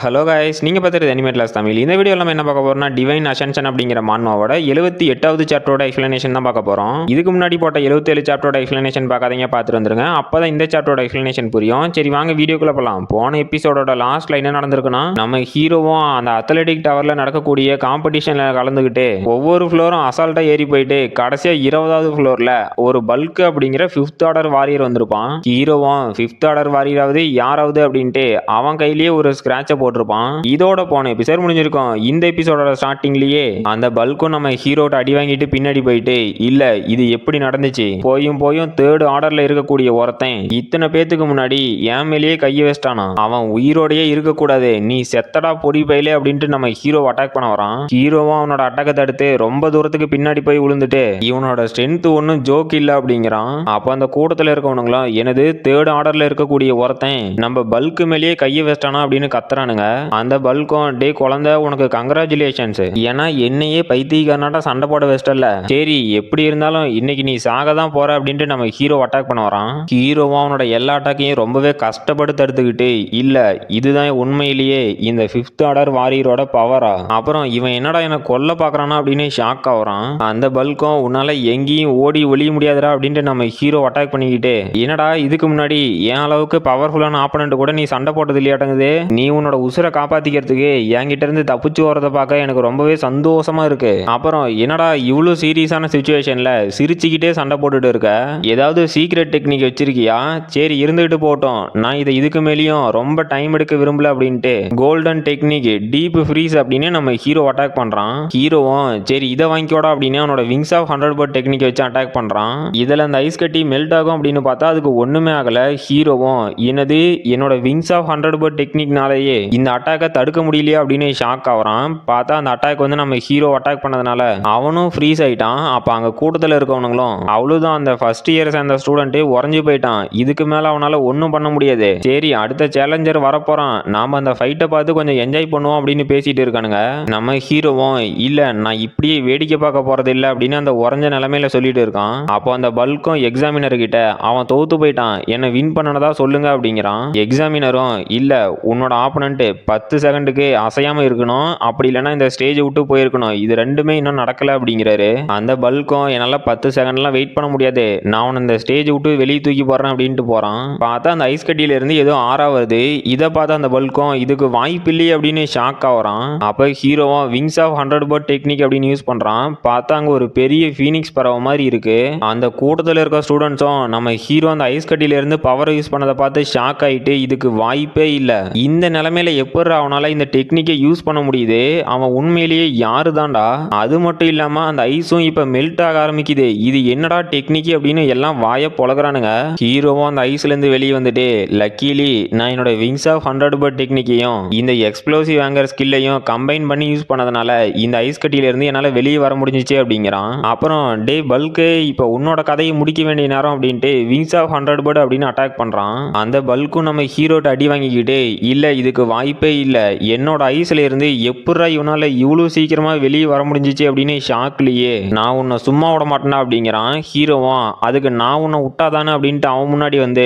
Hello guys, நீங்கள் பார்த்துட்டு animate class Tamil. இந்த வீடியோவில் நம்ம என்ன பார்க்க போறோம்னா டிவைன் அசென்ஷன் அப்படிங்கிற மான்மாவோட 78வது சாப்டரோட எக்ஸ்பிளனேஷன் தான் பார்க்க போகிறோம். இதுக்கு முன்னாடி போட்ட 77 சாப்டரோட எக்ஸ்பிளனேஷன் பார்க்காதீங்க, பார்த்துட்டு வந்துருங்க. அப்போ தான் இந்த சாப்டரோட எக்ஸ்பிளனேஷன் புரியும். சரி வாங்க வீடியோக்குள்ளே போகலாம். போன எபிசோடோட லாஸ்ட்ல என்ன நடந்திருக்குன்னா, நம்ம ஹீரோவும் அந்த அத்லெட்டிக் டவரில் நடக்கக்கூடிய காம்படிஷனில் கலந்துக்கிட்டு ஒவ்வொரு ஃப்ளோரும் அசால்ட்டாக ஏறி போயிட்டு கடைசியாக 20வது ஃப்ளோரில் ஒரு பல்க் அப்படிங்கிற 5th ஆர்டர் வாரியர் வந்திருப்பான். ஹீரோவும் 5th ஆர்டர் வாரியராவது யாராவது அப்படின்ட்டு அவன் கையிலேயே ஒரு ஸ்கிராட்சை போட்டிருப்பான். இதோட போன எபிசோட் முடிஞ்சிருக்கும். இந்த எபிசோடோட ஸ்டார்டிங்லயே அந்த பல்கும் நம்ம ஹீரோட்ட அடி வாங்கிட்டு பின்னாடி போயிட்டு, இல்ல இது எப்படி நடந்துச்சு, போயும் 3rd ஆர்டர்ல இருக்கக்கூடிய ஒருத்தன் இத்தனை பேத்துக்கு முன்னாடி என் மேலேயே கையை வச்சிட்டானா, அவன் உயிரோடையே இருக்கக்கூடாது, நீ செத்தடா பொடி பையிலே அப்படின்ட்டு நம்ம ஹீரோ அட்டாக் பண்ண வரான். ஹீரோவும் அவனோட அட்டாக்கை தடுத்து ரொம்ப தூரத்துக்கு பின்னாடி போய் விழுந்துட்டு இவனோட ஸ்ட்ரென்த் ஒன்றும் ஜோக் இல்லை அப்படிங்கிறான். அப்போ அந்த கூட்டத்தில் இருக்கவனுங்களும் எனது 3rd ஆர்டர்ல இருக்கக்கூடிய ஒருத்தன் நம்ம பல்க்கு மேலேயே கையை வச்சிட்டானா அப்படின்னு கத்துறானுங்க. அந்த பல்கும் டே குழந்தை உனக்கு கங்க்ராச்சுலேஷன்ஸ், ஏன்னா என்னையே பைத்தியக்காரனாட்ட சண்டை போட வச்சிட்டல, சரி எப்படி இருந்தாலும் இன்னைக்கு நீ சாக தான் போற அப்படின்ட்டு நம்ம ஹீரோ அட்டாக் பண்ண வரான். ஹீரோவும் அவனோட எல்லா அட்டாக்கையும் ரொம்பவே கஷ்டப்பட்டு தடுத்துக்கிட்டு, இல்ல இதுதான் உண்மையிலேயே இந்த 5th ஆர்டர் வாரியரோட பவரா, அப்புறம் இவன் என்னடா என்ன கொல்ல பாக்குறானா அப்படின்னு ஷாக் ஆகுறான். அந்த பல்கும் உன்னால எங்கேயும் ஓடி ஒளிய முடியாதுடா அப்படின்ட்டு நம்ம ஹீரோ அட்டாக் பண்ணிக்கிட்டு, என்னடா இதுக்கு முன்னாடி என் அளவுக்கு பவர்ஃபுல்லான ஆப்பனண்ட் கூட நீ சண்டை போட்டது இல்லையாட்டங்குது, நீ உன்னோட உசுரை காப்பாத்திக்கிறதுக்கு என்கிட்ட இருந்து தப்பிச்சு வரத பார்க்க எனக்கு ரொம்பவே சந்தோஷமா இருக்கு, அப்புறம் என்னடா இவ்வளவு சீரியஸான சிச்சுவேஷன்ல சிரிச்சுக்கிட்டே சண்டை போட்டுட்டு இருக்க, ஏதாவது சீக்ரெட் டெக்னிக் வச்சிருக்கியா, சரி இருந்துகிட்டு போட்டோம், நான் இதை இதுக்கு மேலேயும் ரொம்ப டைம் எடுக்க விரும்பல அப்படின்ட்டு கோல்டன் டெக்னிக் டீப் ஃப்ரீஸ் அப்படின்னு நம்ம ஹீரோ அட்டாக் பண்றான். ஹீரோவும் சரி இதை வாங்கிக்கோடா அப்படின்னு அவனோட விங்ஸ் ஆஃப் 100 பர்ட் டெக்னிக் வச்சு அட்டாக் பண்றான். இதுல அந்த ஐஸ் கட்டி மெல்ட் ஆகும் அப்படின்னு பார்த்தா அதுக்கு ஒண்ணுமே ஆகல. ஹீரோவும் என்னோட விங்ஸ் ஆஃப் 100 பர்ட் டெக்னிக்னாலேயே இந்த அட்டாக்கை தடுக்க முடியலையா அப்படின்னு ஷாக் ஆகிறான். பார்த்தா அந்த அட்டாக் நம்ம ஹீரோ அட்டாக் பண்ணதுனால அவனும் ஃப்ரீஸ் ஆயிட்டான். அப்ப அங்க கூட்டத்தில் இருக்கவனுங்களும் அவ்வளவுதான், அந்த ஃபர்ஸ்ட் இயர் சேர்ந்த ஸ்டூடெண்ட் உறைஞ்சு போயிட்டான், இதுக்கு மேல அவனால ஒன்றும் பண்ண முடியாது, சரி அடுத்த சேலஞ்சர் வரப்போறான், நாம அந்த ஃபைட்டை பார்த்து கொஞ்சம் என்ஜாய் பண்ணுவோம் அப்படின்னு பேசிட்டு இருக்கானுங்க. நம்ம ஹீரோவும் இல்ல நான் இப்படியே வேடிக்கை பார்க்க போறது இல்லை அப்படின்னு அந்த உறைஞ்ச நிலைமையில சொல்லிட்டு இருக்கான். அப்போ அந்த பல்கும் எக்ஸாமினர் கிட்ட அவன் தோத்து போயிட்டான், என்ன வின் பண்ணனதா சொல்லுங்க அப்படிங்கிறான். எக்ஸாமினரும் இல்ல உன்னோட ஆப்பனண்ட் 10 செகண்டுக்கு அசையாம இருக்கணும், அப்படி இல்லைன்னா இந்த ஸ்டேஜை விட்டு போயிருக்கணும், இது ரெண்டுமே இன்னும் நடக்கல அப்படிங்கிறாரு. அந்த பல்கும் என்னால 10 செகண்ட்லாம் வெயிட் பண்ண முடியாது, நான் உன்னை இந்த ஸ்டேஜ் விட்டு வெளியே தூக்கி போறேன் அப்படின்ட்டு போறான். பார்த்தா அந்த ஐஸ் கட்டியில இருந்து ஏதோ ஆறாவது. இதை பார்த்தா அந்த பல்கும் இதுக்கு வாய்ப்பு இல்லையே அப்படின்னு ஷாக் ஆகுறான். அப்ப ஹீரோவும் விங்ஸ் ஆஃப் 100 பர்ட் டெக்னிக் அப்படின்னு யூஸ் பண்றான். பார்த்தா அங்க ஒரு பெரிய ஃபீனிக்ஸ் பறவை மாதிரி இருக்கு. அந்த கூட்டத்தில் இருக்க ஸ்டூடெண்ட்ஸும் நம்ம ஹீரோ அந்த ஐஸ் கட்டியில இருந்து பவரை யூஸ் பண்ணதை பார்த்து ஷாக் ஆயிட்டு இதுக்கு வாய்ப்பே இல்லை, இந்த நிலைமையில எப்படி அவனால இந்த டெக்னிக்கை யூஸ் பண்ண முடியுது, அவன் உண்மையிலேயே யாரு தான்டா, அது மட்டும் இல்லாம அந்த ஐஸும் இப்ப மெல்ட் ஆக ஆரம்பிக்குது, இது என்னடா டெக்னிக் அப்படின்னு எல்லாம் வாய பொழகுறானுங்க. ஹீரோவும் அந்த ஐஸ்ல இருந்து வெளியே வந்துட்டு லக்கிலி நான் என்னோட விங்ஸ் ஆஃப் 100 பர்ட் டெக்னிக்கையும் இந்த எக்ஸ்ப்ளோசிவ் ஆங்கர் ஸ்கில்லையும் கம்பைன் பண்ணி யூஸ் பண்ணதுனால இந்த ஐஸ் கட்டியில இருந்து என்னால வெளியே வர முடிஞ்சிச்சு அப்படிங்கிறான். அப்புறம் டே பல்கு இப்ப உன்னோட கதையை முடிக்க வேண்டிய நேரம் அப்படின்ட்டு விங்ஸ் ஆஃப் 100 பர்ட் அப்படின்னு அட்டாக் பண்றான். அந்த பல்கும் நம்ம ஹீரோட்ட அடி வாங்கிக்கிட்டு இல்ல இதுக்கு வாய்ப்பே இல்ல, என்னோட ஐஸ்ல இருந்து எப்படா இவனால இவ்வளவு சீக்கிரமா வெளியே வர முடிஞ்சிச்சு அப்படின்னு ஷாக்லயே நான் உன்னை சும்மா விட மாட்டேனா அப்படிங்கிறான். ஹீரோவும் அதுக்கு நான் உன்னை விட்டாதானே அப்படின்ட்டு அவன் முன்னாடி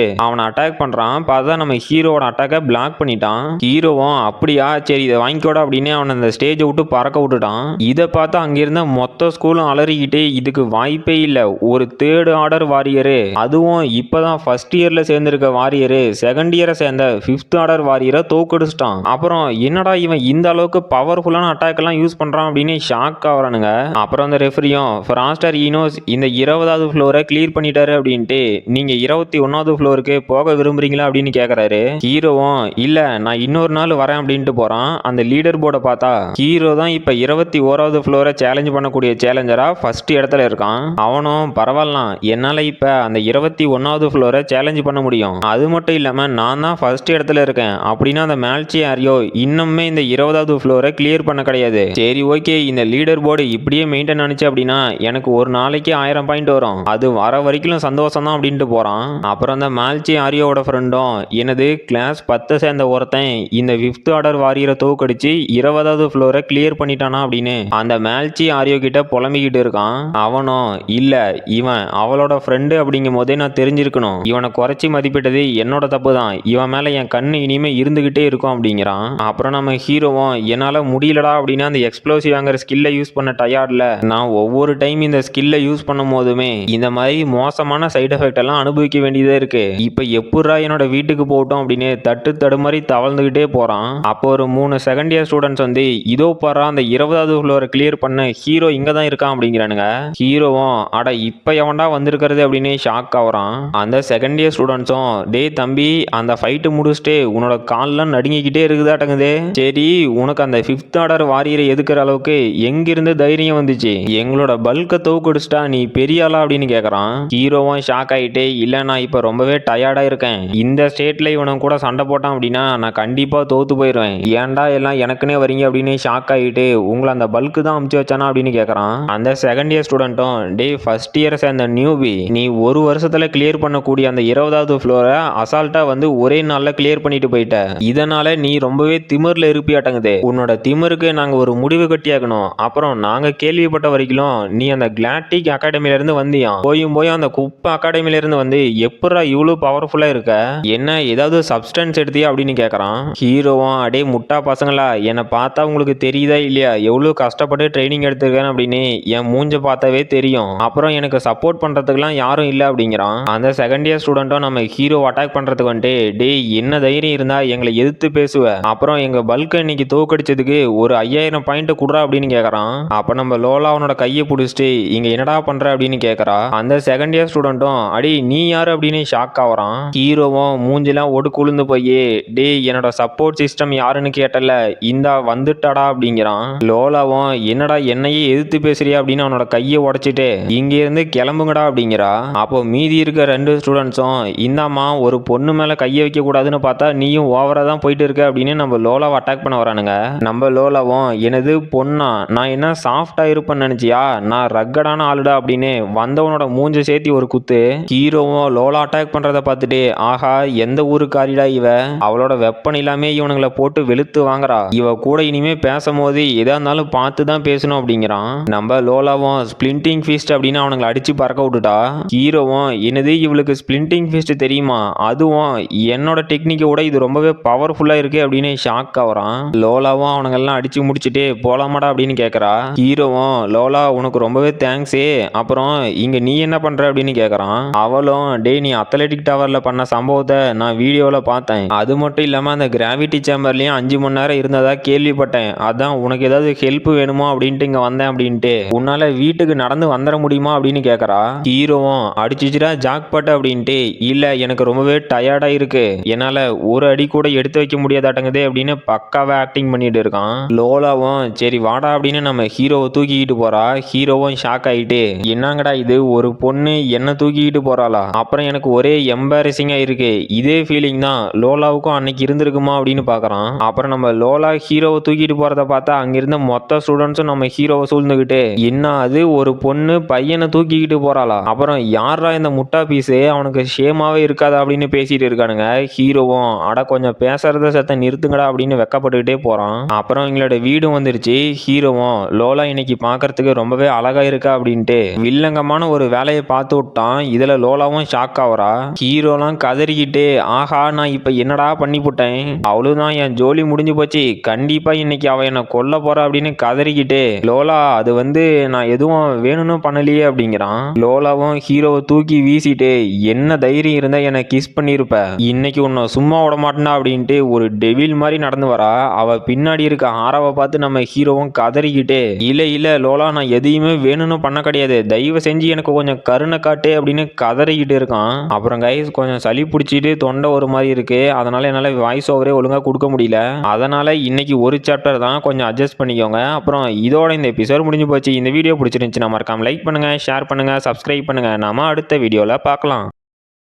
அவனை அட்டாக் பண்றான். பார்த்தா நம்ம ஹீரோவோட அட்டாக்கை பிளாக் பண்ணிட்டான். ஹீரோவும் அப்படியா சரி இதை வாங்கிக்கோட அப்படின்னு அவனை அந்த ஸ்டேஜை விட்டு பறக்க விட்டுட்டான். இதை பார்த்தா அங்கிருந்த மொத்த ஸ்கூலும் அலறிக்கிட்டு இதுக்கு வாய்ப்பே இல்ல, ஒரு 3rd ஆர்டர் வாரியரு, அதுவும் இப்பதான் ஃபர்ஸ்ட் இயர்ல சேர்ந்திருக்க வாரியரு 2nd இயரை சேர்ந்த 5th ஆர்டர் வாரியரை தோக்கடிச்சிட்டான். அப்புறம் என்னடா இவன் இந்த அளவுக்கு பவர்ஃபுல்லான அட்டாக் எல்லாம் யூஸ் பண்றான் அப்படின்னு ஷாக் ஆகுறானுங்க. அப்புறம் அந்த ரெஃபரியும் ஃப்ராஸ்டர் ஈனோஸ் இந்த 20வது ஃப்ளோரை கிளியர் பண்ணிட்டாரு அப்படின்ட்டு நீங்க 21வது ஃப்ளோருக்கு போக விரும்புறீங்களா அப்படின்னு கேக்குறாரு. ஹீரோவும் இல்ல நான் இன்னொரு நாள் வரேன் அப்படின்ட்டு போறான். அந்த லீடர் போர்டை பார்த்தா ஹீரோ தான் இப்ப 21வது ஃப்ளோரை சேலஞ்ச் பண்ணக்கூடிய சேலஞ்சரா ஃபர்ஸ்ட் இடத்துல இருக்கான். அவனும் பரவாயில்லாம், என்னால இப்ப அந்த 21வது ஃப்ளோரை சேலஞ்ச் பண்ண முடியும், அது மட்டும் இல்லாம நான் தான் ஃபர்ஸ்ட் இடத்துல இருக்கேன் அப்படின்னா அந்த மேல்ச்சி ஆரியோ இன்னுமே இந்த 20வது ஃப்ளோரை கிளியர் பண்ண கிடையாது, சரி ஓகே இந்த லீடர் போர்டு இப்படியே மெயின்டைன் ஆனிச்சு அப்படின்னா எனக்கு ஒரு நாளைக்கு 1000 பாயிண்ட் வரும், அது வர வரைக்கும் சந்தோஷம் தான் அப்படின்ட்டு போறான். அப்புறம் அந்த மேல்ச்சி ஆரியோட ஃப்ரெண்டும் எனது கிளாஸ் 10 சேர்ந்த ஒருத்தன் இந்த 5th ஆர்டர் வாரியரை தோக்கடிச்சு 20வது ஃப்ளோரை கிளியர் பண்ணிட்டானா அப்படின்னு அந்த மேல்ச்சி ஆரியோ கிட்ட புலம்பிக்கிட்டு இருக்கான். அவனும் இல்ல இவன் அவளோட ஃப்ரெண்டு அப்படிங்கும் போதே நான் தெரிஞ்சிருக்கணும், இவனை குறைச்சி மதிப்பிட்டது என்னோட தப்பு தான், இவன் மேல என் கண்ணு இனிமே இருந்துகிட்டே இருக்கும் அப்படிங்கிறான். அப்புறம் நம்ம ஹீரோவும் என்னால முடியலடா அப்படின்னு அந்த எக்ஸ்ப்ளோசிவ் ஆங்கிற ஸ்கில்லை யூஸ் பண்ண டயர்ட்ல நான் ஒவ்வொரு டைம் இந்த ஸ்கில்லை யூஸ் பண்ணும் போதுமே இந்த மாதிரி மோசமான சைடு எஃபெக்ட் எல்லாம் அனுபவிக்க வேண்டியதா இருக்கு. இப்ப எப்படா என்னோட வீட்டுக்கு போகட்டும் அப்படின்னு தட்டு தடுமாறி தவழ்ந்துகிட்டே போறான். அப்போ ஒரு 3 செகண்ட் இயர் ஸ்டூடெண்ட்ஸ் வந்து இதோ பாரா அந்த 20வது ஃப்ளோரை கிளியர் பண்ண ஹீரோ இங்க தான் இருக்கான் அப்படிங்கிறானுங்க. ஹீரோவும் அட இப்ப எவன்டா வந்திருக்கிறது அப்படின்னு ஷாக் ஆகுறான். அந்த செகண்ட் இயர் ஸ்டூடெண்ட்ஸும் டேய் தம்பி அந்த ஃபைட்டு முடிச்சுட்டு உன்னோட கால்லாம் நடுங்கிக்கிட்டே இருக்குதாட்டங்குதே. சரி உனக்கு அந்த 5th ஆர்டர் வாரியரை எதுக்குற அளவுக்கு எங்கிருந்து தைரியம் வந்துச்சு? எங்களோட பல்கை தோக்கடிச்சிட்டா நீ பெரிய ஆளா அப்படின்னு கேட்கறான். ஹீரோவும் ஷாக் ஆயிட்டே இல்ல நான் இப்ப ரொம்பவே டயர்டா இருக்கேன். இந்த ஸ்டேட்ல இவனும் கூட சண்டை போட்டான் அப்படின்னா நான் கண்டிப்பா தோத்து போயிடுவேன். ஏன்டா எல்லாம் எனக்குன்னே வரீங்க அப்படின்னு ஷாக் ஆகிட்டு உங்களை அந்த பல்க்கு தான் அமுச்சு வச்சானா அப்படின்னு கேட்கறான். அந்த செகண்ட் இயர் ஸ்டூடெண்ட்டும் டே ஃபர்ஸ்ட் இயர் சேர்ந்த நியூபி நீ ஒரு வருஷத்துல கிளியர் பண்ணக்கூடிய அந்த 20வது ஃப்ளோரை அசால்ட்டா வந்து ஒரே நாள்ல கிளியர் பண்ணிட்டு போயிட்ட. இதனால நீ ரொம்பவே திமிர்ல இருப்பியாட்டங்குது. உன்னோட திமிருக்கு நாங்க ஒரு முடிவு கட்டியாக்கணும். அப்புறம் நாங்க கேள்விப்பட்ட வரைக்கும் நீ அந்த கிளாட்டிக் அகாடமில இருந்து வந்தியாம். போயும் அந்த குப்பை அகாடமில இருந்து வந்து எப்படா இவ்வளவு பவர்ஃபுல்லா இருக்க? என்ன ஏதாவது சப்ஸ்டன்ஸ் எடுத்தியா அப்படின்னு கேட்கறான். ஹீரோவும் அடே முட்டா பசங்களா என்னை பார்த்தா உங்களுக்கு தெரியுதா இல்லையா எவ்வளவு கஷ்டப்பட்டு ட்ரைனிங் எடுத்திருக்கேன் அப்படின்னு என் மூஞ்ச பார்த்தாவே தெரியும். அப்புறம் எனக்கு சப்போர்ட் பண்றதுக்குலாம் யாரும் இல்லை அப்படிங்கிறான். அந்த செகண்ட் இயர் ஸ்டூடெண்ட்டும் நம்ம ஹீரோ அட்டாக் பண்றதுக்கு வந்துட்டு டேய் என்ன தைரியம் இருந்தா எங்களை எதிர்த்து பேசுவ? அப்புறம் எங்க பல்கை இன்னைக்கு தோக்கடிச்சதுக்கு ஒரு 5000 பாயிண்ட் குடுறா அப்படின்னு கேட்கறான். அப்ப நம்ம லோலா அவனோட கையை பிடிச்சிட்டு இங்க என்னடா பண்ற அப்படின்னு கேட்கறா. அந்த செகண்ட் இயர் ஸ்டூடெண்ட்டும் அடி நீ யாரு அப்படின்னு ஷாக் ஆகுறான். ஹீரோவும் மூஞ்சிலாம் ஒடு குழுந்து போய் டேய் என்னோட சப்போர்ட் சிஸ்டம் யாருன்னு கேட்டல இந்தா வந்துட்டாடா அப்படிங்கிறான். லோலாவும் என்னடா என்னையே எதிர்த்து பேசுறியா அப்படின்னு அவனோட கையை உடைச்சிட்டு இங்க இருந்து கிளம்புங்கடா அப்படிங்கிறா. அப்போ மீதி இருக்க 2 ஸ்டூடெண்ட்ஸும் இந்தாமா ஒரு பொண்ணு மேல கையை வைக்க கூடாதுன்னு பார்த்தா நீயும் ஓவரா தான் போயிட்டு இருக்க அப்படின்னு நம்ம லோலாவை அட்டாக் பண்ண வரானுங்க. நம்ம லோலாவும் எனது பொண்ணா நான் என்ன சாஃப்டா இருப்பேன்னு நினைச்சியா நான் ரக்கடான ஆளுடா அப்படின்னு வந்தவனோட மூஞ்ச சேர்த்தி ஒரு குத்து. ஹீரோவும் லோலா அட்டாக் பண்றத பார்த்துட்டு ஆஹா எந்த ஊருக்காரிடா இவ அவளோட வெப்பன் இல்லாமே இவனுங்களை போட்டு வெளுத்து வாங்குறா. இவ கூட இனிமே பேசும்போது எதா இருந்தாலும் பார்த்து தான் பேசணும் அப்படிங்கிறான். நம்ம லோலாவும் ஸ்பிளிண்டிங் ஃபிஸ்ட் அப்படின்னு அவனுங்களை அடிச்சு பறக்க விட்டுட்டா. ஹீரோவும் என்னது இவளுக்கு ஸ்பிளிண்டிங் ஃபிஸ்ட் தெரியுமா? அதுவும் என்னோட டெக்னிக்கை விட இது ரொம்பவே பவர்ஃபுல்லா இருக்கு அப்படின்னு ஷாக் ஆகுறான். லோலாவும் அவனுங்கெல்லாம் அடிச்சு முடிச்சுட்டு போலாமாடா அப்படின்னு கேட்கறா. ஹீரோவும் லோலா உனக்கு ரொம்பவே தேங்க்ஸு. அப்புறம் இங்க நீ என்ன பண்ற அப்படின்னு கேட்கறான். அவளும் டேய் நீ அத்லெட்டிக் டவர்ல பண்ண சம்பவத்தை நான் வீடியோல பார்த்தேன். அது மட்டும் இல்லாம அந்த கிராவிட்டி சேம்பர்லயும் 5 மணி நேரம் இருந்ததா கேள்விப்பட்டேன். அதான் உனக்கு ஏதாவது ஹெல்ப் வேணுமோ அப்படின்ட்டு இங்க வந்தேன் அப்படின்ட்டு உன்னால வீட்டுக்கு நடந்து வந்துட முடியுமா அப்படின்னு கேட்கறா. ஹீரோவும் அடிச்சுச்சுடா ஜாக்பாட் அப்படின்ட்டு இல்ல எனக்கு ரொம்பவே டயர்டா இருக்கு என்னால ஒரு அடி கூட எடுத்து வைக்க முடியாதாட்டங்குதே அப்படின்னு பக்காவா ஆக்டிங் பண்ணிட்டு இருக்கான். லோலாவும் சரி வாடா அப்படின்னு நம்ம ஹீரோவை தூக்கிக்கிட்டு போறா. ஹீரோவும் ஷாக் ஆயிட்டு என்னங்கடா இது ஒரு பொண்ணு என்ன தூக்கிக்கிட்டு போறாளா? அப்புறம் எனக்கு ஒரே எம்பாரசிங்கா இருக்கு. இதே ஃபீலிங் தான் லோலாவுக்கும் அன்னைக்கு இருந்திருக்குமா அப்படின்னு பாக்குறான். அப்புறம் நம்ம லோலா ஹீரோவை தூக்கிட்டு போறத பார்த்தா அங்கிருந்த மொத்த ஸ்டூடெண்ட்ஸும் நம்ம ஹீரோவை சூழ்ந்துகிட்டு என்ன அது ஒரு பொண்ணு பையனை தூக்கிக்கிட்டு போறாளா? அப்புறம் யாரா இந்த முட்டா பீஸு அவனுக்கு ஷேமாவே இருக்காதா அப்படின்னு பேசிட்டு இருக்கானுங்க. ஹீரோவும் அட கொஞ்சம் பேசுறத சத்த நிறுத்துங்கடா அப்படின்னு வெக்கப்பட்டுக்கிட்டே போறான். அப்புறம் எங்களோட வீடு வந்துருச்சு. ஹீரோவும் லோலா இன்னைக்கு பார்க்கறதுக்கு ரொம்பவே அழகா இருக்கா அப்படின்ட்டு வில்லங்கமான ஒரு வேலையை பார்த்து விட்டான். இதுல லோலாவும் ஷாக் ஆகுறா. ஹீரோலாம் கதறிக்கிட்டு ஆஹா நான் இப்ப என்னடா பண்ணி போட்டேன் அவ்வளவுதான் என் ஜோலி முடிஞ்சு போச்சு கண்டிப்பா இன்னைக்கு அவ என்ன கொல்ல போறா அப்படின்னு கதறிக்கிட்டு லோலா அது வந்து நான் எதுவும் வேணும்னு பண்ணலையே அப்படிங்கிறான். லோலாவும் ஹீரோவை தூக்கி வீசிட்டு என்ன தைரியம் இருந்தா என்னை கிஸ் பண்ணிருப்ப இன்னைக்கு உன்னை சும்மா விட மாட்டேனா அப்படின்ட்டு ஒரு டெவில் மாதிரி நடந்து வரா. அவ பின்னாடி இருக்க ஆராவை பார்த்து நம்ம ஹீரோவும் கதறிக்கிட்டு இல்ல லோலா நான் எதையுமே வேணும்னு பண்ண கிடையாது தயவு செஞ்சு எனக்கு கொஞ்சம் கருணை காட்டு அப்படின்னு கதறிக்கிட்டு இருக்கான். அப்புறம் கைஸ் கொஞ்சம் சளி பிடிச்சிட்டு தொண்டை ஒரு மாதிரி இருக்கு. அதனால என்னால வாய்ஸ் ஓவரே ஒழுங்கா கொடுக்க முடியல. அதனால இன்னைக்கு ஒரு சாப்டர் தான் கொஞ்சம் அட்ஜஸ்ட் பண்ணிக்கோங்க. அப்புறம் இதோட இந்த எபிசோட் முடிஞ்சு போச்சு. இந்த வீடியோ பிடிச்சிருந்துச்சுன்னா மறக்காம லைக் பண்ணுங்க ஷேர் பண்ணுங்க சப்ஸ்கிரைப் பண்ணுங்க. நாம அடுத்த வீடியோல பார்க்கலாம்.